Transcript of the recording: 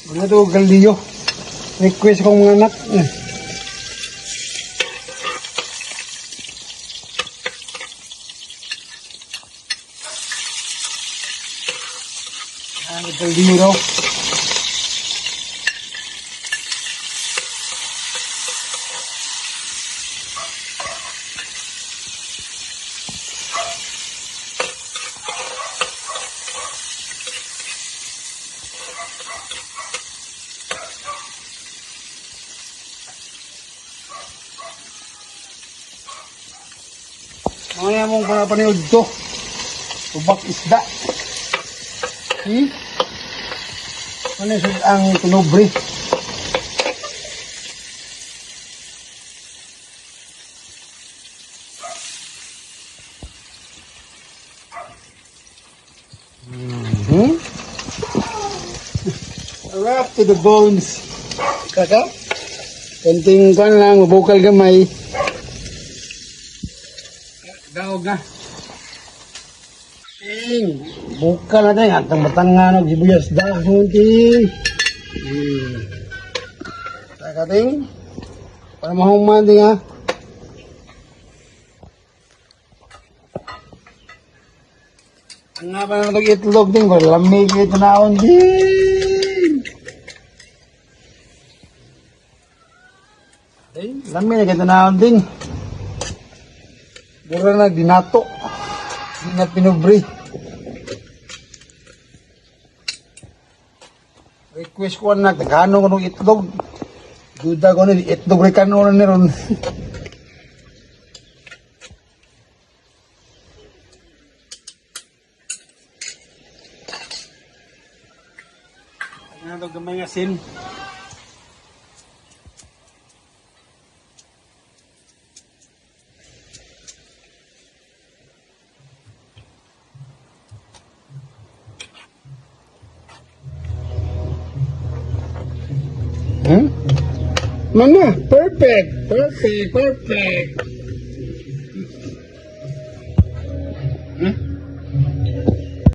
Ano ito, galilyo. Request kong mga anak. Galilyo daw. Mga mong panapaniod to. Tubak isda. Ano yung ang tunobre? Wrap to the bones. Kaka? Konting kan lang, mabukal gamay. Daog na. Bukal na tayo. Atang batangan ng sibuyas dahon. Takating. Para mahuman din ha. Ang nga pa na itong itlog din. Lamig ito na akong din. Lamig na ito na akong din. Mura na dinato. Hindi na pinubri. Request ko na nagkano ko ng itlog. Duda ko na itlog rin kano na niron. Ano ito gamay nga sin? Mama, perfect, perfect, perfect.